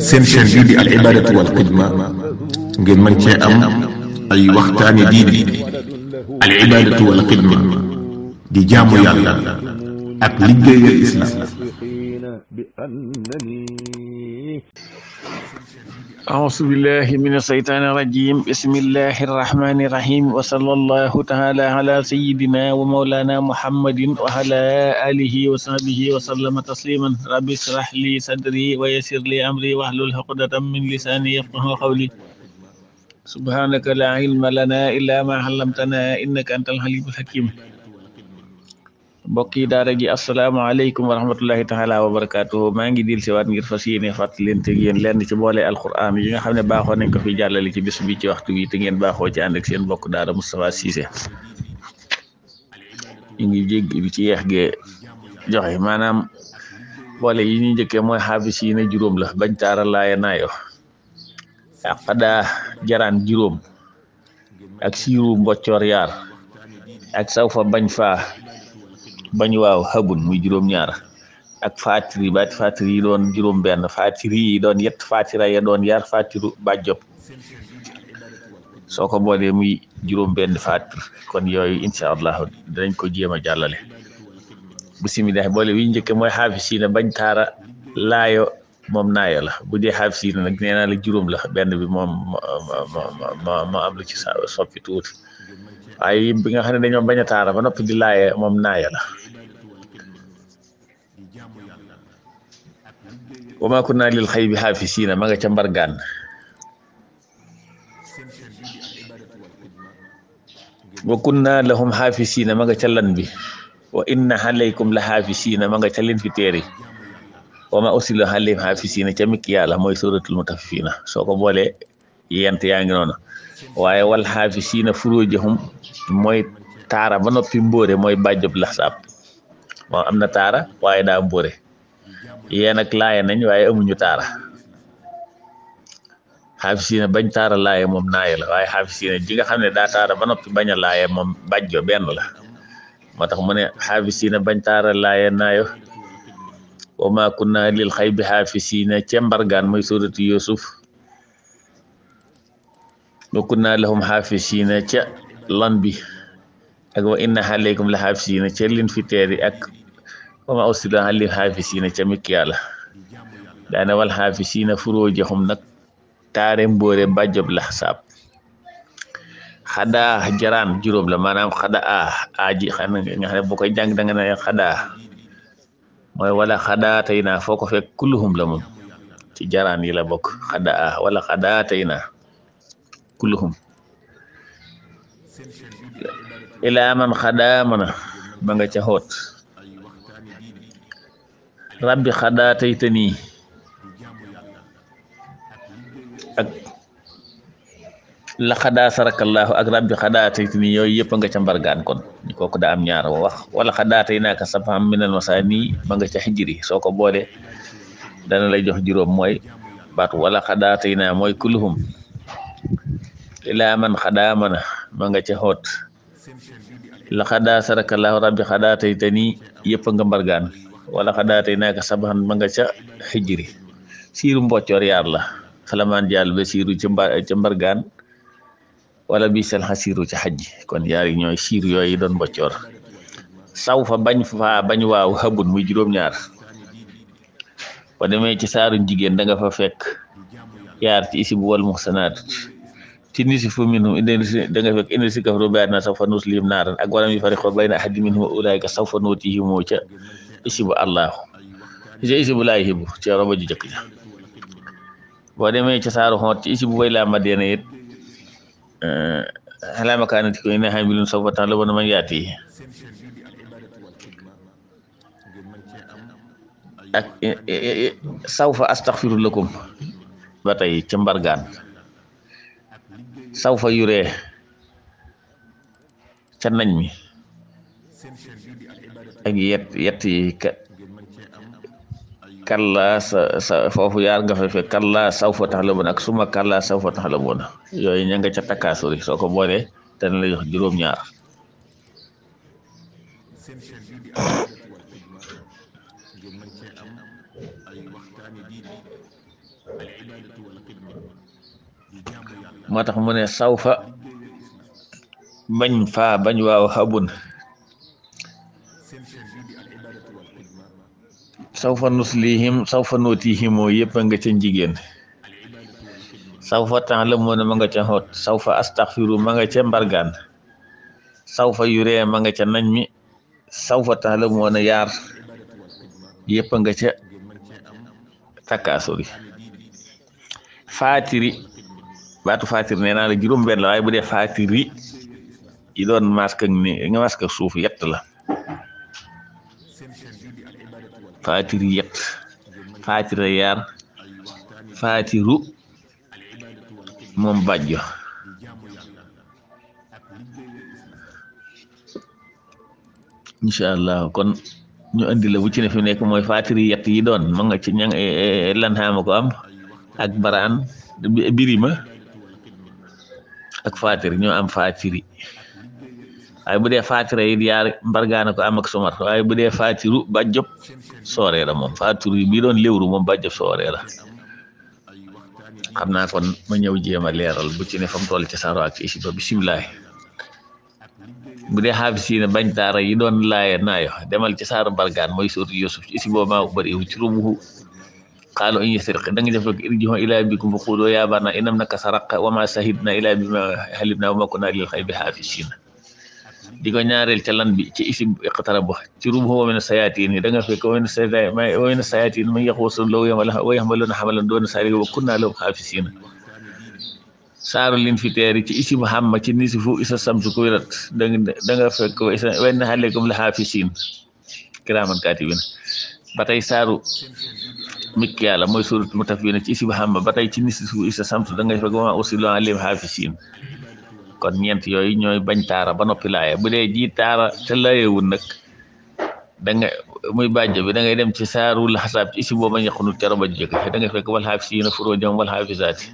seen chaîne bii di al ibadatu wal xidma ngeen mën cee am ay waxtaani diine al ibadatu wal xidma di jaamu yàlla ak liggéeyal islam. أعوذ بالله من الشيطان الرجيم بسم الله الرحمن الرحيم وصلى الله تعالى على سيدنا ومولانا محمد وعلى آله وصحبه وسلم تسليما رب اشرح لي صدري ويسر لي أمري واحلل عقدة من لساني يفقهوا قولي سبحانك لا علم لنا إلا ما علمتنا إنك أنت العليم الحكيم mbokk yi daara ji asalaamaaleykum wa rahmatullahi taala wa barakaatuhu maa ngi dil si waat ngir fas yéene fàttalante ak yéen lenn ci boole alquran yi nga xam ne baaxoo nañ ko fi jàllale ci bis bi ci waxtu wi te ngeen baaxoo ci ànd ak seen mbokk daara Moustapha Cissé ñu ngi jéggi ci yeex gee joxe maanaam boole yi ñuy njëkkee mooy xaafis yi ne juróom la bañ taara laaye naayo ak xadaa jaraan juróom ak siiru mboccoor yaar ak saw fa bañ faa bañ waaw xabun muy juróom ñaar ak fatiri baati fatiri yi doon juróom benn fatiri yi doon yett fatira ya doon yar fatiru bàjjob soo ko boolee muy juróom benn fatir kon yooyu incha allah dinañ ko jéem a jàllale bisimilah boole wi njëkke mooy xaafisiina bañ taara laayo moom naayo la bu dee xaafisiina nag nee naa la juróom la benn bi moom ma am lu ci soppi tuuti waaye bi nga xam ne dañoo bañ a taara ba noppi di laaye moom naaya la wa maa kunnaa lil xaybi xaafisiina ma nga ca mbargaan wa kunnaa lahum xaafisiina ma nga ca lan bi wa inna alaykum la xaafisiina ma nga ca leen fi téeri wa maa ursila alayhim xaafisiina ca mikk yàlla mooy suratul mutaffifina soo ko boolee yent yaa ngi noonu waaye wal xaafisiina furuujahum mooy taara ba noppi mbóore mooy bàjjob laxsaab moom am na taara waaye daa mbóore yéen ak laaye nañ waaye amuñu taara xaafisiina bañ taara laaye moom naaye la waaye xaafisiina ji nga xam ne daa taara ba noppi bañ a laaye moom bàjjo benn la moo tax mu ne xaafisiina bañ taara laaye naayo wa maa kunna lil xaybi xaafisiina ca mbargaan mooy suuratu Yuusuf wa kunna lahum xaafisiina ca lan bi ak wa inna alaykum la xaafisiina ca lin fi teeri ak wa ma ursila alayhim xaafisiina ca mikk yàlla daane wal xaafisiina furuujahum nag taare mbóore bàjjob laxsaab xadaa jaraan juróom la maanaam xadaa aji xam nga xam ne boo koy jàng da nga ne xadaa mooy wala xadaa tey naa foo ko fekk kulluhum la moom ci jaraan yi la bokk xadaa wala xadaa tey naa kulluhum ilaa man xadaa mana ma nga ca xoot rabbi xadaa taytanii ak la xadaa sarakallaahu ak rabbi xadaa taytanii yooyu yëpp a nga ca mbargaan kon kooku daa am ñaar wax wala xadaa tey naaka sab'an minal masaani ma nga ca xijri soo ko boole dana lay jox juróom mooy baatu wala xadaa tey naa mooy kulluhum ilaa man xadaa mana ma nga ca xoot la xadaa sarakallaahu rabbi xadaa taytanii yëpp a nga mbargaan wala xadaa tey naaka sabaxan ma nga ca xijri siiru mboccoor yaar la xalamaan jàll ba siiru ca mbargaan wala bisal xasiiru ca xajji kon yaar yi ñooy siiru yooyu doon mboccoor saw fa bañ faa bañ waaw xabun muy juróom-ñaar ba demee ci saaru jigéen da nga fa fekk yaar ci isib wal muxsanaat ci nisifu minhum da nga fekk indi si kafaru bi adnaa sawfa nuslihim naaran ak walam yufarriqu bayna ahadin minhum ulaa'ika sawfa nu'tiihim ca isibu allahu ca isibu laa yuhibbu ca roba ju jëkk ja boo demee ca saaru xoot ci isibu way laa madyana it alaa makaanatikum innaa aamilun sawfa ta'lamuuna man yaatiihi ak sawfa astaghfiru lakum ba tey ca mbargaan saw fa yuree ca nañ mi ak yett yi kalla sa foofu yaar nga fa fekk kalla saw fa taxlamuuna ak suma kalla saw fa taxlamuuna yooyu ña nga ca takkaasuri soo ko boolee dana la jox juróom-ñaar moo tax mu ne sawfa bañ faa bañ waaw xabun sawfa nuslihim sawfa nuutihimoo yëpp a nga ca njigéen sawfa ta'lamuuna ma nga ca xoot sawfa astaghfiru ma nga ca mbargaan sawfa yuree ma nga ca nañ mi sawfa ta'lamuuna yaar yëpp a nga ca takkaasuri faatiri baatu faatiri nee naa la juróom benn la waaye bu dee faatiri yi doon masque ak ni nga masque ak suuf yett la faatiri yett faatira yaar faatiru moom bàjjo incha allah kon ñu andi la bu ci ne fi nekk mooy faatiri yett yi doon ma nga ci ña lan xaama ko am ak baraan birima ak faatiri ñoo am faatiri waaye bu dee faatira yi yaar mbargaana ko am ak sumar waaye bu dee faatiru bàjjob sooree la moom faatiru yi bii doon léwru moom bàjjob sooree la xam naa kon ma ñëw jéem a leeral bu ci ne fa mu toll ci saaro ak ci isi ba bisimilah bu dee xaafis yi ne bañ taara yi doon laaye naayo demal ci saaru mbargaan mooy sóotu Yusuf ci isi boobu maa ko bëri ci rubuhu qaalu in yasriq da nga def rek irji'u ilaa abiikum fa quuluu yaa abaanaa innaka saraqa wa maa shahidnaa illaa bimaa alimnaa wa maa kunnaa lil ghaybi haafiziin di ko ñaareel ca lan bi ci isim iqtaraba ci rubuhu wa mina sayaatiin da nga fekk wa mina sayaatiin man yaxuusu lahu wa yaxmaluuna hamalan duuna zaalika wa kunnaa lahum haafiziin saaru linfiteer ci isim hamma ci nisfu isa samsu kuwirat da nga fekk wa inna alaykum la haafiziin kiraaman kaatibiin ba tey saaru mikk yàlla mooy suurat mutaffifin ci isim hamma ba tey ci nisfu isa samsu da ngay fekk wa maa ursilu alayhim haafiziin kon ñeent yooyu ñooy bañ taara ba noppi laaye bu dee ji taara te laayewul nag da nga muy bàjjo bi da ngay dem ci saaru laxasaab ci isi booba ñaqunut ca roba jëkk da nga fekk wal xaafisiina furuujahum wal xaafisaati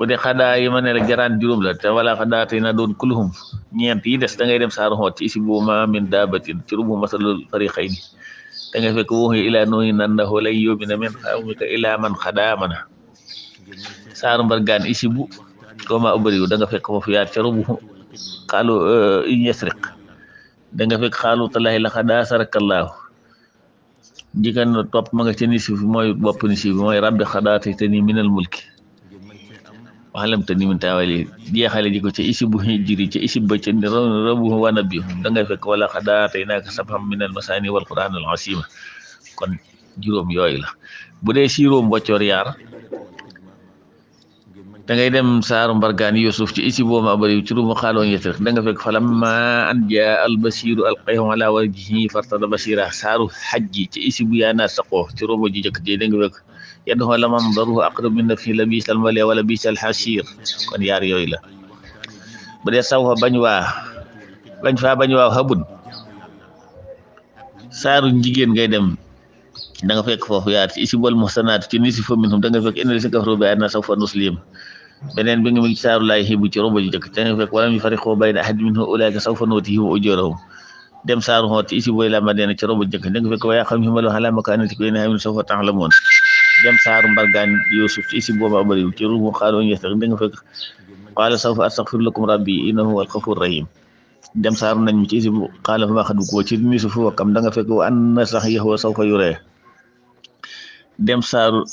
bu dee xadaa yi ma ne la jaraan juróom la te wala xadaa tey na doon kulhum ñeent yi des da ngay dem saaru xoot ci isi boobu ma min daabatin ci rubu masalul fariqayni da nga fekk wuuxiya ilaa nuuhin annahu lan yu'mina min qawmika illaa man xadaa mana saaru mbargaan isi bu koma ubariwu da nga fekk foofu yaar ca rubu xaalu in yasriq da nga fekk xaalu talaahi laqad asarakallahu jikan na topp ma nga ca nisi fi mooy bopp nisi bi mooy rabbi xadaataytani minal mulki waxlamtani min taawili jeexale ji ko ca isib bu hijri ca isib ba ca rabu wa nabi da nga fekk wala xadaataynaaka sabhan minal masaani wal qur'aanil asiima kon juróom yooyu la bu dee siiróom boccoor yaar da ngay dem saaru mbargaan Yusuf ci isi booma bari ci rumu xaaloon yesrek da nga fekk falamma an jaa al basiru alqayhu ala wajhihi fartada basira saaru xajji ci isi bu yaana saqoo ci rumu ji jëkk ji da nga fekk yaddu laman daruhu aqrab min nafsi la bisal mali wala bisal hasir kon yaar yooyu la bu dee sawfa bañ waa xabun saaru jigéen ngay dem da nga fekk foofu yaar ci isi bol muhsanaat ci nisi fa minhum da nga fekk inna lisina kafaru bi ayatina sawfa nuslim beneen bi nga mi saaru laay xibu ci robo ji jëkk te nga fekk walam yufarriqu bayna ahadin minhum ulaa'ika sawfa nu'tiihim ujurahum dem saaru xoot ci isi boy la madina ci robo ji jëkk da nga fekk wa yaa qawmi i'maluu alaa makaanatikum innaa aamilun sawfa ta'lamuun dem saaru mbargaan Yuusuf ci isi booba bari ci rubu xaalu yasriq da nga fekk qaala sawfa astaghfiru lakum rabbii innahu huwal ghafuurur rahiim dem saaru nañ mi ci isi qaala famaa xatbukum ci nisu fu wakam da nga fekk wa anna sa'yahu sawfa yuree dem saaru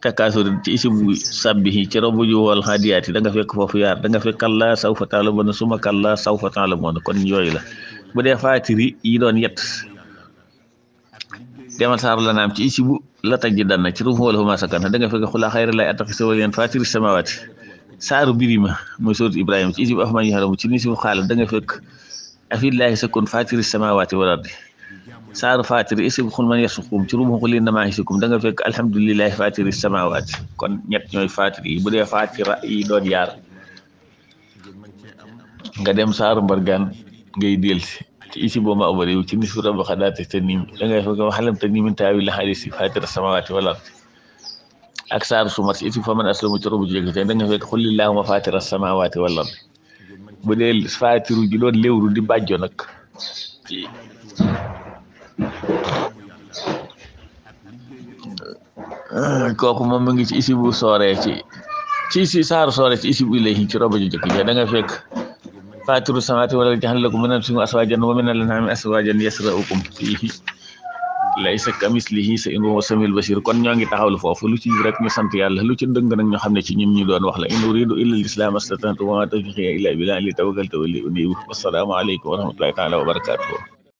takaasur ci isibu sabbihi ci robu ju wal xaadiyaati da nga fekk foofu yaar da nga fekk kallaa sawfa ta'lamuun summa kallaa sawfa ta'lamuun kon yooyu la bu dee faatiri yi doon yett demal saaru la naam ci isibu la tajidanna ci ruuhu wala huma sakana da nga fekk xula xayra lay attaxisa waliyan faatiri samawaati saaru birima mooy sóorat Ibrahima ci isibu afman yahramu ci nisibu xaala da nga fekk afillaahi sakun faatiri samawaati wal ardi saaru faatiri isib xul man yarsuqukum ci ruuhu qul innamaa yahsikum da nga fekk alhamdulillahi faatiri samawaati kon ñett ñooy faatiri yi bu dee faatira yi doon yaar nga dem saaru mbargaan ngay delsi ci isi booma ubari ci nisfu rabbi xadaataytani da ngay fekk waxlamtani min taawili hadiisi faatira samawaati wal ardi ak saaru sumar ci isi faman aslama ci robu jëkk da nga fekk qul illahumma faatira samawaati wal ardi bu dee faatiru ji doon léwru di bàjjo nag kooku moom mu ngi ci isibu sooree ci si saaru sooree ci isibu ilayhi ci roba ju jëkk ja da nga fekk faatiru samaati wala jaxal lakum min anfusikum azwaajan wa min al-an'aami azwaajan yasra'ukum fiihi laysa kamislihi shay'un wa huwa samiul basir kon ñoo ngi taxawlu foofu lu ci rek ñu sant yàlla lu ci dëng nag ñu xam ne ci ñun ñu doon wax la in uridu illa al-islaah mastata'tu wa ma tawfiiqi illa billah alayhi tawakkaltu wa ilayhi unib. Wassalaamu aleykum wa rahmatullahi taala wa barakatuh.